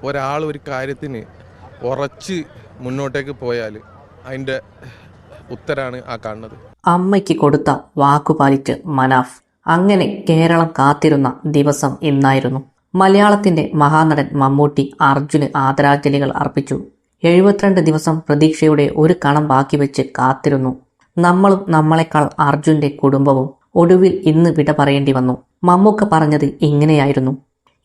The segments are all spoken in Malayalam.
ഒരാൾ ഒരു കാര്യത്തിന് ഉറച്ച് മുന്നോട്ടേക്ക് പോയാൽ അതിൻ്റെ ഉത്തരാണ് ആ കാണുന്നത്. അമ്മയ്ക്ക് കൊടുത്ത വാക്കുപാലിച്ച് മനാഫ്. അങ്ങനെ കേരളം കാത്തിരുന്ന ദിവസം ഇന്നായിരുന്നു. മലയാളത്തിന്റെ മഹാനടൻ മമ്മൂട്ടി അർജുന് ആദരാഞ്ജലികൾ അർപ്പിച്ചു. 72 ദിവസം പ്രതീക്ഷയുടെ ഒരു കണം ബാക്കി വെച്ച് കാത്തിരുന്നു. നമ്മളും നമ്മളെക്കാൾ അർജുന്റെ കുടുംബവും. ഒടുവിൽ ഇന്ന് വിട പറയേണ്ടി വന്നു. മമ്മൂക്ക പറഞ്ഞത് ഇങ്ങനെയായിരുന്നു.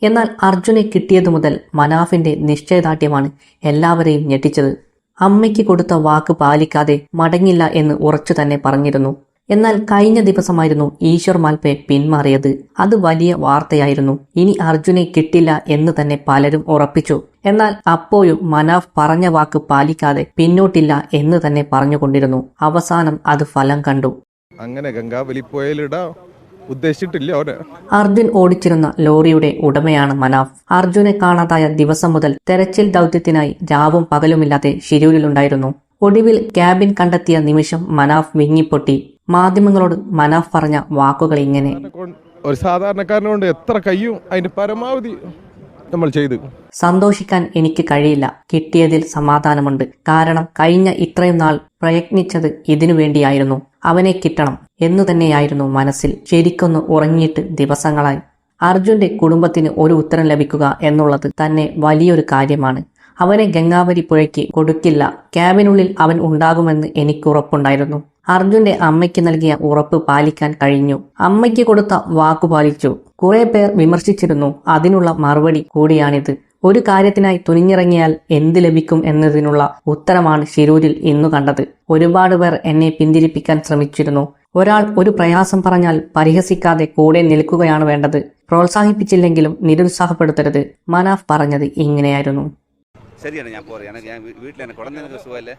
എന്നാൽ അർജുനെ കിട്ടിയതു മുതൽ മനാഫിന്റെ നിശ്ചയദാർഢ്യമാണ് എല്ലാവരെയും ഞെട്ടിച്ചത്. അമ്മയ്ക്ക് കൊടുത്ത വാക്ക് പാലിക്കാതെ മടങ്ങില്ല എന്ന് ഉറച്ചു തന്നെ പറഞ്ഞിരുന്നു. എന്നാൽ കഴിഞ്ഞ ദിവസമായിരുന്നു ഈശ്വർ മാൽപേ പിന്മാറിയത്. അത് വലിയ വാർത്തയായിരുന്നു. ഇനി അർജുനെ കിട്ടില്ല എന്ന് തന്നെ പലരും ഉറപ്പിച്ചു. എന്നാൽ അപ്പോഴും മനാഫ് പറഞ്ഞ വാക്ക് പാലിക്കാതെ പിന്നോട്ടില്ല എന്ന് തന്നെ പറഞ്ഞുകൊണ്ടിരുന്നു. അവസാനം അത് ഫലം കണ്ടു. അങ്ങനെ ഗംഗാവലി പോയാലിടാ ഉദ്ദേശിച്ചിട്ടില്ല അവന്. അർജുൻ ഓടിച്ചിരുന്ന ലോറിയുടെ ഉടമയാണ് മനാഫ്. അർജുനെ കാണാതായ ദിവസം മുതൽ തെരച്ചിൽ ദൗത്യത്തിനായി രാവും പകലുമില്ലാതെ ഷിരൂരിലുണ്ടായിരുന്നു. ഒടുവിൽ ക്യാബിൻ കണ്ടെത്തിയ നിമിഷം മനാഫ് വിങ്ങിപ്പൊട്ടി. മാധ്യമങ്ങളോട് മനാഫ് പറഞ്ഞ വാക്കുകൾ ഇങ്ങനെ: ഒരു സാധാരണക്കാരനെ കൊണ്ട് എത്ര കഴിയും അതിന്റെ പരമാവധി നമ്മൾ ചെയ്തു. സന്തോഷിക്കാൻ എനിക്ക് കഴിയില്ല. കിട്ടിയതിൽ സമാധാനമുണ്ട്. കാരണം കഴിഞ്ഞ ഇത്രയും നാൾ പ്രയത്നിച്ചത് ഇതിനു വേണ്ടിയായിരുന്നു. അവനെ കിട്ടണം എന്നു തന്നെയായിരുന്നു മനസ്സിൽ. ശരിക്കൊന്ന് ഉറങ്ങിയിട്ട് ദിവസങ്ങളായി. അർജുന്റെ കുടുംബത്തിന് ഒരു ഉത്തരം ലഭിക്കുക എന്നുള്ളത് തന്നെ വലിയൊരു കാര്യമാണ്. അവനെ ഗംഗാവലി പുഴയ്ക്ക് കൊടുക്കില്ല. ക്യാബിനുള്ളിൽ അവൻ ഉണ്ടാകുമെന്ന് എനിക്ക് ഉറപ്പുണ്ടായിരുന്നു. അർജുന്റെ അമ്മയ്ക്ക് നൽകിയ ഉറപ്പ് പാലിക്കാൻ കഴിഞ്ഞു. അമ്മയ്ക്ക് കൊടുത്ത വാക്കു പാലിച്ചു. കുറെ പേർ വിമർശിച്ചിരുന്നു. അതിനുള്ള മറുപടി കൂടിയാണിത്. ഒരു കാര്യത്തിനായി തുനിഞ്ഞിറങ്ങിയാൽ എന്ത് ലഭിക്കും എന്നതിനുള്ള ഉത്തരമാണ് ഷിരൂരിൽ ഇന്നു കണ്ടത്. ഒരുപാട് പേർ എന്നെ പിന്തിരിപ്പിക്കാൻ ശ്രമിച്ചിരുന്നു. ഒരാൾ ഒരു പ്രയാസം പറഞ്ഞാൽ പരിഹസിക്കാതെ കൂടെ നിൽക്കുകയാണ് വേണ്ടത്. പ്രോത്സാഹിപ്പിച്ചില്ലെങ്കിലും നിരുത്സാഹപ്പെടുത്തരുത്. മനാഫ് പറഞ്ഞത് ഇങ്ങനെയായിരുന്നു. ശരിയാണ്, ഞാൻ പോരാ. വീട്ടിൽ കുഴந்தைங்க സുഖമല്ലേ.